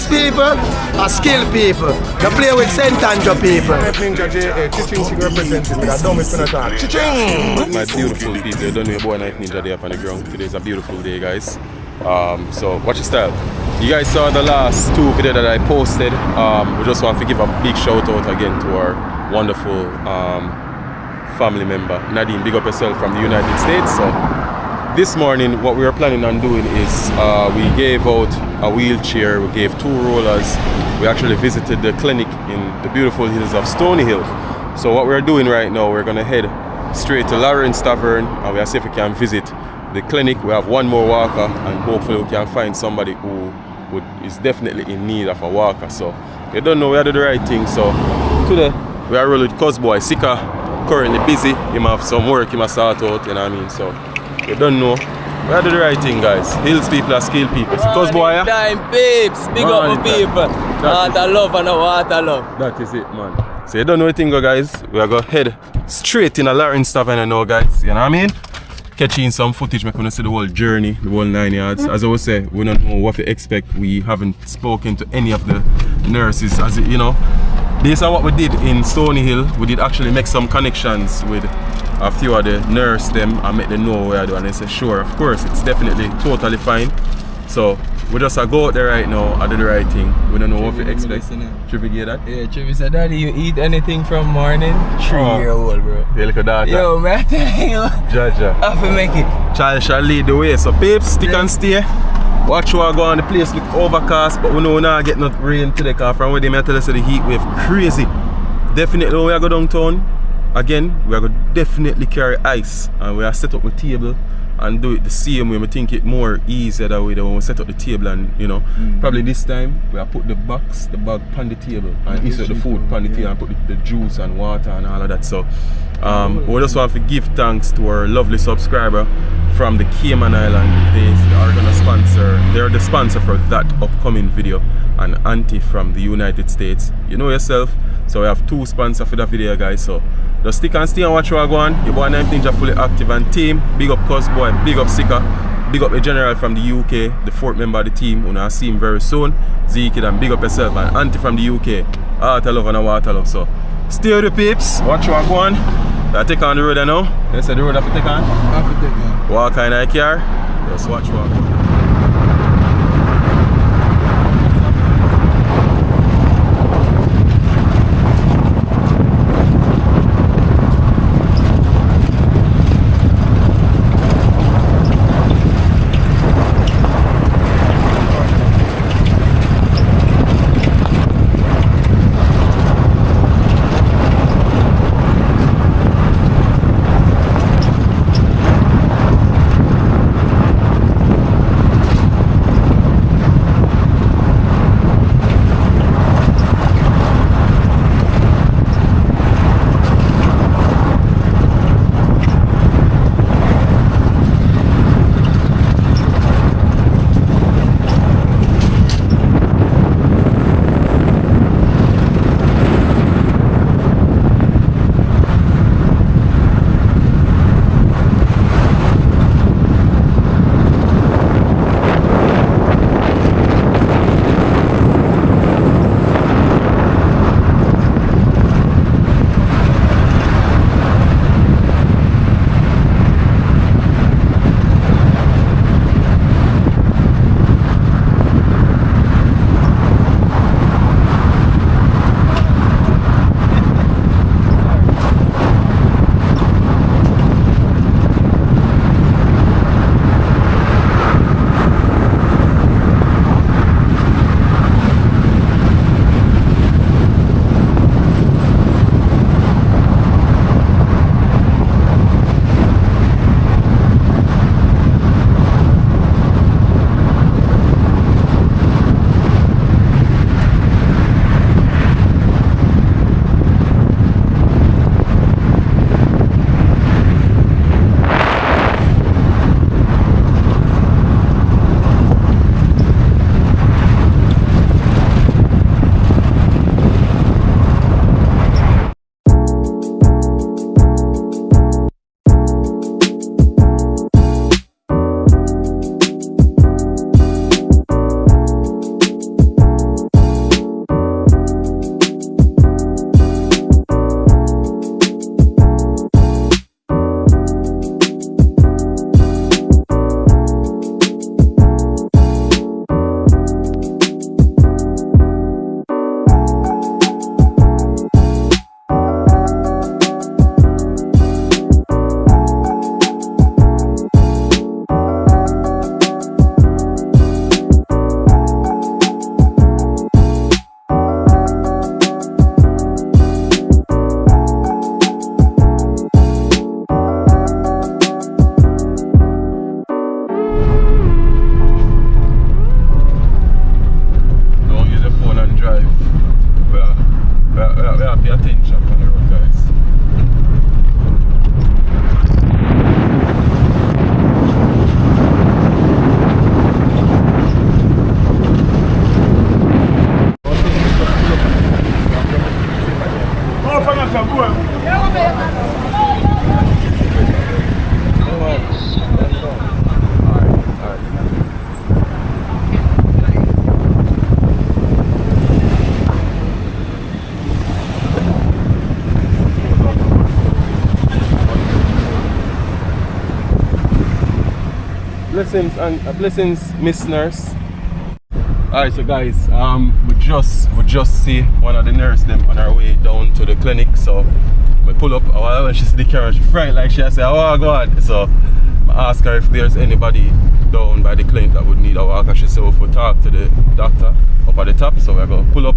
Hills people are skilled people. They play with St. Andrew people. KnifeNinjaJA, Chiching Sig representing with a dummy finna talk. Chiching! My beautiful people, you don't know your boy KnifeNinjaJA up on the ground. Today's a beautiful day, guys. So watch your style. You guys saw the last 2 videos that I posted. We just want to give a big shout out again to our wonderful family member Nadine. Big up yourself from the United States. So this morning what we were planning on doing is we gave out a wheelchair, we gave 2 rollers, we actually visited the clinic in the beautiful hills of Stony Hill. So what we're doing right now, we're gonna head straight to Lawrence Tavern and we'll see if we can visit the clinic. We have 1 more walker and hopefully we can find somebody who is definitely in need of a walker. So you don't know, we are doing the right thing. So today we are rolling with Cosboy. Sika currently busy, he might have some work he must sort out, you know what I mean? So you don't know, we are doing the right thing, guys. Hills people are skilled people. So Cosboy, time peeps, big up the people. Water love and water love. That is it, man. So you don't know anything, guys. We are going to head straight in a Lawrence Tavern now, guys. You know what I mean? Catching some footage, make you see the whole journey, the whole 9 yards. As I was saying, we don't know what to expect. We haven't spoken to any of the nurses, as it, you know. Based on what we did in Stony Hill, we did actually make some connections with a few of the nurse them and make them know what I do, and they say sure, of course, it's definitely totally fine. So we just go out there right now and do the right thing. We don't know what to expect. Should we get that? Yeah, Trivi said, Daddy, you eat anything from morning? 3-year-old, bro. Yeah, look at that. Yo, man, I tell you, Jaja. I have to make it. Child shall lead the way. So peeps, stick and stay. Watch where I go on. The place look overcast, but we know we're not getting no rain today, because from where they may tell us the heat wave crazy. Definitely when we go downtown, again, we are going to definitely carry ice, and we are set up a table and do it the same way. We think it more easier that way when we set up the table, and you know, probably this time we are put the bag on the table and insert the food on the table and put the juice and water and all of that. So we just want to give thanks to our lovely subscriber from the Cayman Island. They are gonna sponsor, they're the sponsor for that upcoming video, and Auntie from the United States. You know yourself. So we have 2 sponsors for the video, guys. So just stick and stay and watch what I go on. Your boy KnifeNinja fully active and team. Big up Cosboy, big up Sika, big up the general from the UK, the 4th member of the team. We'll see him very soon. Zeke, and big up yourself, and Auntie from the UK. Heart love and a water love. So stay with the peeps, watch what I go on. I take on the road now. They said the road have to take on? Have to take on. Walk in a car. Just watch what I go on. blessings, Miss Nurse. Alright, so guys, we just see one of the nurses them on our way down to the clinic. So we pull up. When she see the camera, she frightened like she say, "Oh God!" So I ask her if there's anybody down by the clinic that would need a walker. She said, "If we talk to the doctor up at the top." So we're gonna pull up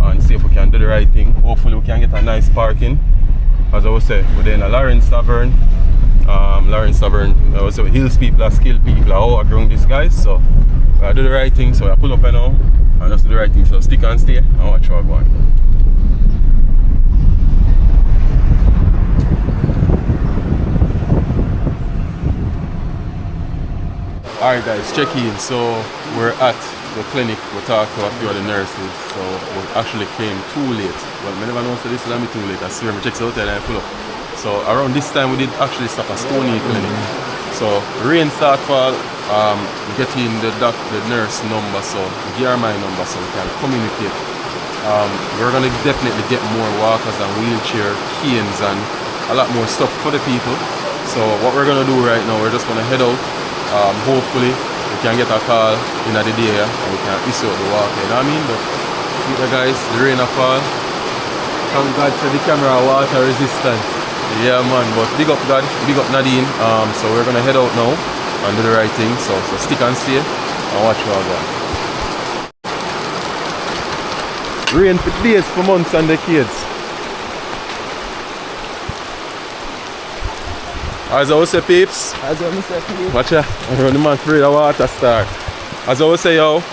and see if we can do the right thing. Hopefully, we can get a nice parking. As I was saying, we're in a Lawrence Tavern. Lawrence Tavern, also Hills people are skilled people are all around these guys. So I do the right thing, so I pull up now and just do the right thing. So stick and stay and watch how I go on. Alright guys, check in. So we're at the clinic, we talked to a few of the nurses. So we actually came too late. Well, I never know so this is me too late. I see when we check the hotel and I pull up. So around this time we did actually stop at Stony Clinic. So rain start fall, we get in the nurse number, so give her my number so we can communicate. We're gonna definitely get more walkers and wheelchair canes and a lot more stuff for the people. So what we're gonna do right now, we're just gonna head out. Hopefully we can get a call in the day and we can issue out the walker, you know what I mean? But keep the guys, the rain a fall. Thank God so the camera water resistant. Yeah man, but big up God, big up Nadine. So we're gonna head out now and do the right thing. So stick and stay and watch what I go. Rain for days, for months and decades. As I always say, peeps. Watch out, around the man for the water star. As I always say, yo,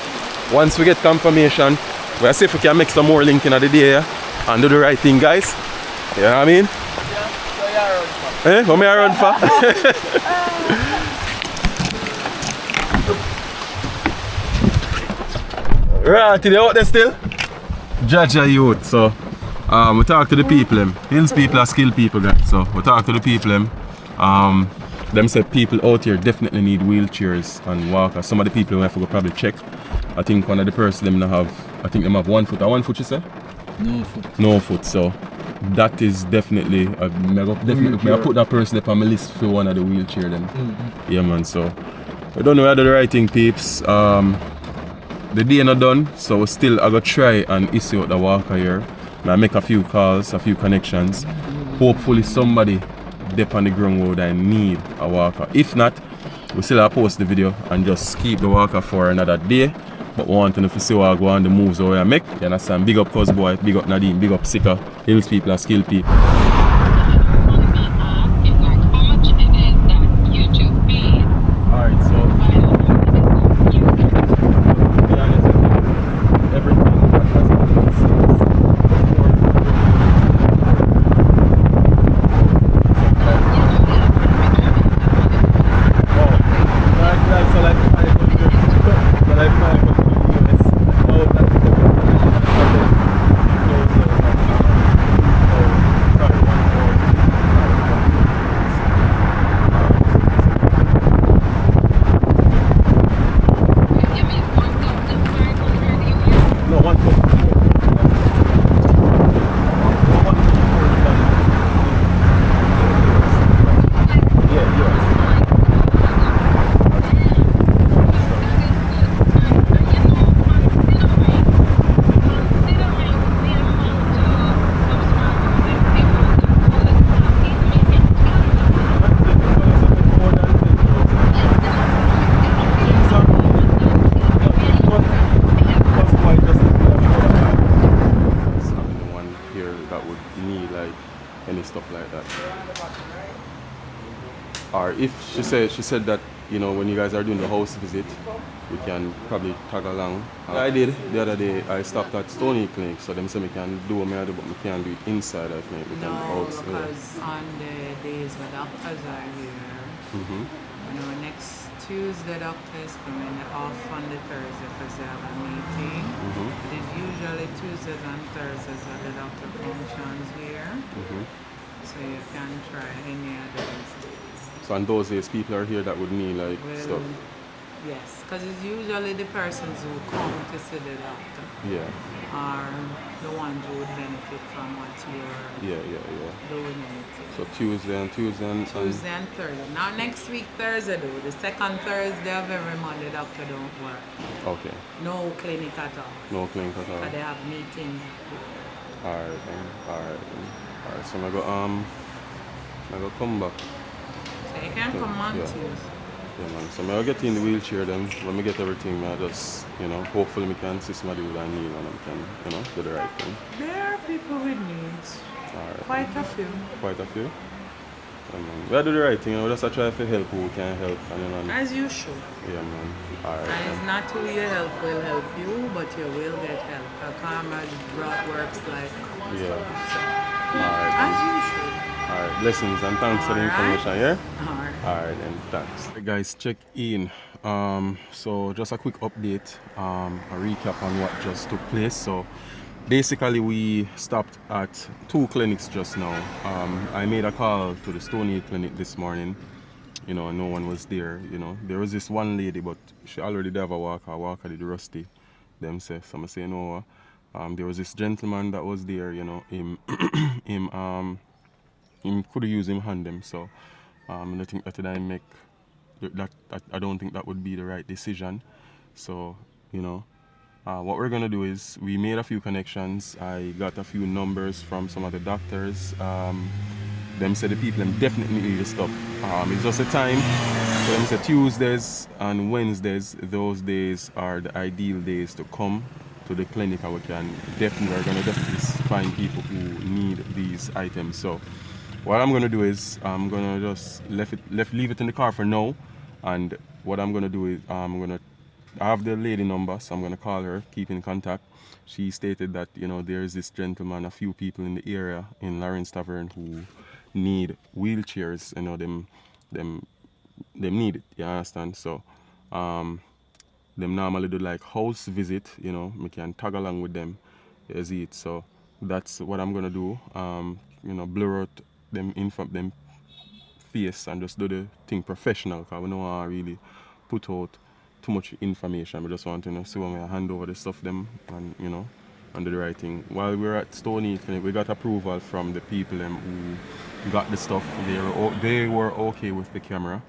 once we get confirmation, we'll see if we can make some more link in the day and do the right thing, guys. You know what I mean? Eh? What me I run for? Right, they out there still? KnifeNinjaJA youth. So we talk to the people them. Hills people are skilled people guys. So we talk to the people them. Them said people out here definitely need wheelchairs and walkers. Some of the people we have to go probably check. I think one of the person them have, I think them have 1 foot. 1 foot you say? No foot. No foot. So that is definitely, I put that person up on my list for one of the wheelchair then. Yeah man, so we don't know how to do the right thing, peeps. The day not done, so still I go try and issue out the walker here. I make a few calls, a few connections. Hopefully somebody dip on the ground road I need a walker. If not, we still have to post the video and just keep the walker for another day. But we want to see what I go on the moves that I make. You understand? Big up Cuz Boy, big up Nadine, big up Sika, Hills people and skilled people. Alright, so everything that has been said before. So like 500, so like 500 US. No, that's the Or if she said that, you know, when you guys are doing the house visit, we can probably tag along. I did the other day. I stopped at Stony Clinic, so them say we can do what I do, but we can't do it inside. I think we can because on the days when doctors are here, you know, next Tuesday doctor is coming off on the Thursday because they have a meeting. It is usually Tuesdays and Thursdays that the doctor functions here. So you can try any of those days. So on those days, people are here that would need like stuff. Yes, because it's usually the persons who come to see the doctor Yeah. are the ones who would benefit from what you're Yeah. doing. So Tuesday and Tuesday and Thursday. Now next week Thursday though, the second Thursday of every month the doctor don't work. Okay. No clinic at all. No clinic at all. Because they have meetings. Alright then. Alright, so I go come back. So you can come on Yeah. Tuesday. Yeah man. So I'll get in the wheelchair then. When we get everything, I just, hopefully we can assist my dude and kneel and I can, do the right thing. There are people with needs. Alright. Quite a few. Quite a few. We do the right thing, we just try to help who can help. And, As you should. yeah man. Alright. And it's not who you help will help you, but you will get help. Karma works like Yeah. so. Alright. As you should. Alright. Blessings and thanks for the information, yeah? Alright. Alright then, thanks. Hey guys, check in. So just a quick update, a recap on what just took place. So basically we stopped at 2 clinics just now. I made a call to the Stony clinic this morning. No one was there. There was this one lady, but she already have a walker did rusty. Them say, so I say no. There was this gentleman that was there, him could use him hand them, so I think that I make that I don't think that would be the right decision. So what we're gonna do is we made a few connections. I got a few numbers from some of the doctors. Them said the people them definitely need the stuff. It's just a time. So them said Tuesdays and Wednesdays, those days are the ideal days to come to the clinic, and we're gonna definitely find people who need these items. So what I'm gonna do is I'm gonna just leave it in the car for now, and what I'm gonna do is I have the lady number, so I'm gonna call her, keep in contact. She stated that there is this gentleman, a few people in the area in Lawrence Tavern who need wheelchairs. Them need it. You understand? So them normally do like house visit. We can tag along with them. You see it? So that's what I'm gonna do. Blur out them in from them face and just do the thing professional, because we don't want to really put out too much information. We just want to see when we hand over the stuff them and and do the right thing. While we were at Stony Clinic, we got approval from the people who got the stuff. They were okay with the camera,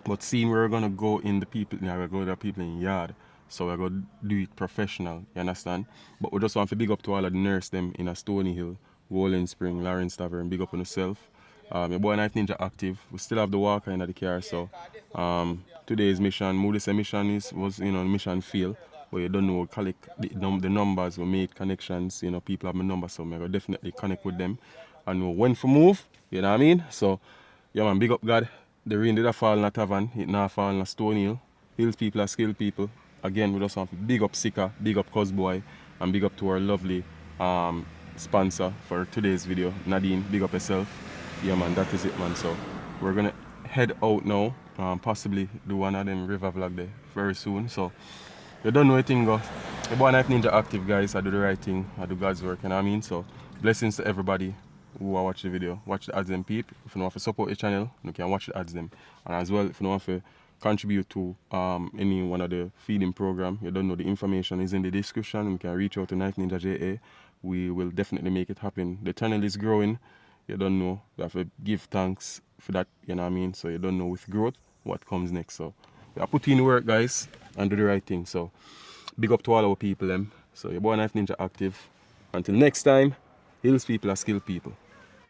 but seeing we're gonna go in the people, we're going to the people in yard, so we're gonna do it professional. You understand? But we just want to big up to all of the nurse them in a Stony Hill, Golden Spring, Lawrence Tavern. Big up on yourself. Your boy KnifeNinja active. We still have the walker in the car, so today's mission, Moody's mission was the mission fail, but you don't know, collect the numbers, we made connections, people have my number, so I'm gonna definitely connect with them and know when to move, you know what I mean? So yeah man, big up God. The rain did fall in a tavern, it not fall in a Stone Hill. Hills people are skilled people. Again, we just want to big up Sika, big up Cosboy, and big up to our lovely sponsor for today's video, Nadine. Big up yourself. Yeah man, that is it man. So we're gonna head out now, possibly do one of them river vlog there very soon. So you don't know anything go. The boy KnifeNinja active guys, I do the right thing, I do God's work, you know what I mean? So blessings to everybody who are watching the video. Watch the ads them peep. If you want to support the channel, you can watch the ads them. And as well, if you want to contribute to any one of the feeding program, you don't know, the information is in the description. You can reach out to KnifeNinjaJA. We will definitely make it happen. The channel is growing. You don't know, you have to give thanks for that, you know what I mean? So you don't know with growth what comes next. So we are putting in work guys and do the right thing. So big up to all our people them. So your boy KnifeNinja active. Until next time, Hills people are skilled people.